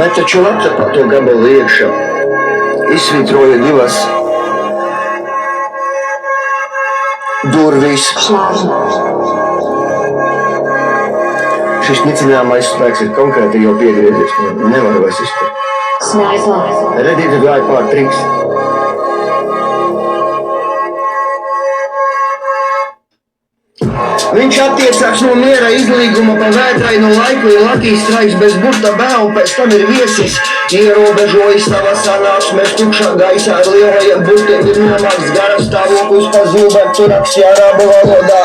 Bet taču laptopā to gabalu iekšā izsvītroja divas durvis. Šis nicināmais spēks ir konkrēti jau piegriezies. Nevaru vairs izturēt. Redīte gāja pār triks. Viņš attiecās no miera izlīguma pa vētrainu laiku, ja Lakijs straiks bez burta bēlu, pēc tam ir viesis. Ierobežojis savas sanāksmes tukšā gaisā ar lielajiem burtiem, ir nomāks garas stāvoklis pa zūbēm, tur raksti arābu valodā.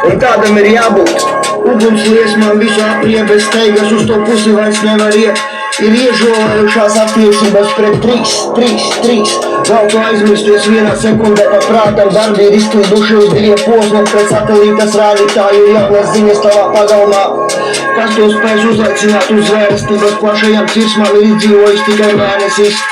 Un tādam ir jābūt. Uguns liesmām visu aprie bez steigas, uz to pusi vairs nevar iet. Ir iežovējušās attiecības pret triks. Vēl tu aizmirsties vienā sekundē pa prātam, darbi ir izklīduši uz diviem posmiem pret satelītas rādītāju, ir jaunas ziņas tavā pagalmā. Kas to spēs uzaicināt uz zvērstības plašajām cirsmām, ir izdzīvojis tikai mēnesis.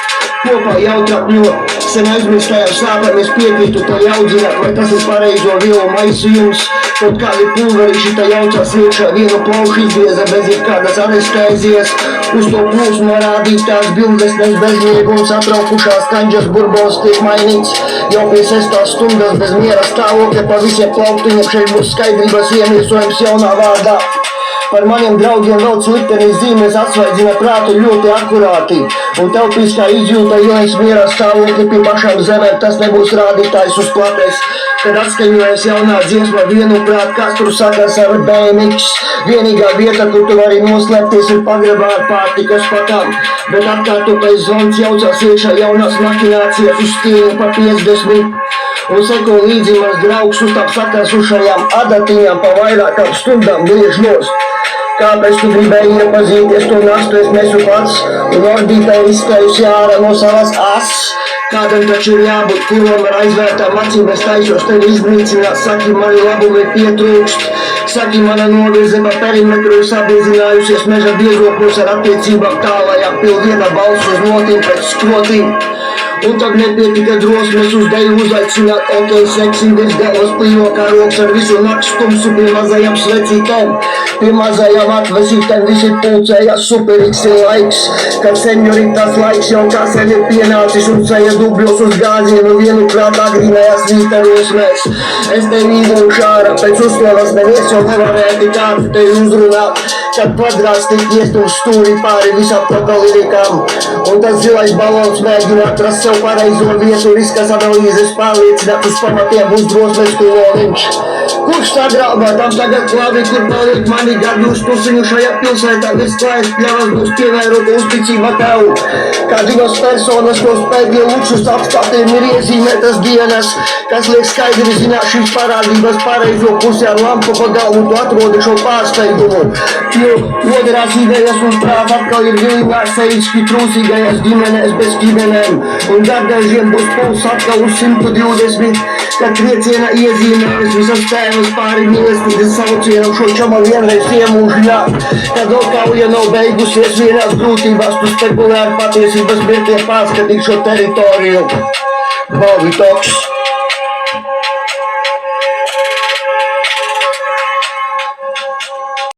Kopā jautrapņo, sen aizmirstajām sāpēm es piekrītu to jaudzināt, vai tas ir pareizo vielu maisījums. Kaut kādi pulverīši te jaucās iekšā, vienu plaušu izgrieza bez jebkādas anestēzijas. Uz to plūsmu rādītās bildes nes bezmiegums, atraukušās kanģas burbulis tiek mainīts. Jau pie 6. stundas bez miera stāvokļa pa visiem plauktiņiem šeit būs skaidrības iemiesojums jaunā vārdā. Par maniem draugiem vēl liktenis zīmes atsvaidzina prātu ļoti akurāti. Un telpiskā izjūta ienes mierā stāvokļi pie pašām zemēm, tas nebūs rādītājs uz klates. Kad atskaņojas jaunā dziesma vienuprāt, Kastru sakars ar BMX. Vienīgā vieta, kur tu vari noslēpties, ir pagrabā ar pārtikas pakām. Bet atkārtotais zvans jaucās iekšā jaunās makinācijas uz stīnu pa 50. Un seko līdzi mans draugs uz tām sakarsušajām adatiņām pa vairākām stundām griež nost. Kāpēc tu gribēji iepazīties to nastu, es nesu pats, un orbītē izskājusi ārā no savas asas. Kādam taču ir jābūt, kuram ar aizvērtām acīm es taisos tevi iznīcināt, saki, mani labumi pietrūkst. Saki, mana novirze pa perimetru ir sabiezinājusies meža biezokļos ar attiecībām tālajām, pil viena balss uz notīm pēc skrotīm. Un tad nepietika drosmes uz deju uzaicināt, ok, seksīgas galvas plīvo kā roks ar visu nakts tumsu pie mazajām svecītēm. Pie mazajām atvesītēm visi pulcējās, superīgs ir laiks, kad senjoritas laiks jau kā sen ir pienācis un ceļa dubļos uz gāzienu vienu prāt agrīnajās vītarosmēs. Es tevi izlūkšu ārā, pēc uzslavas neviens jau nevarēja tik ātri tevi uzrunāt, kad kvadrāts tik iest uz stūri pāri visaptakalirikām. Un tas zilais balons mēģina atrast sev pareizo vietu, riskas analīzes pārliecināt uz pamatiem būs drosmes kuloviņš. Kurš tā grābā, tam tagad labi, kur paliek mani gadi uz tusiņu šajā pilsētā, viss klājas pļavas būs pievērota uzticība tev. Kā divas personas, ko spēj pie luksus apskatiem ir iezīmētas dienas, kas liek skaidri zināt šīs parādības pareizo pusi ar lampu pa galvu, tu atrodi šo pārsteigumu. Jo moderās idejas un prāt atkal ir vilīgās sevišķi trūsīgajās ģimenēs bez ģimenēm, un gardažiem būs puls atkal uz 120, kad trieciena iezīmēs visas tēmas pāri mīlestības saucienam šo čamu vienreiz iemūžļāt. Kad okauja nav beigusies vienās grūtībās, tu spekulē ar patiesības mirtiem pārskatīt šo teritoriju. Bobby Toks.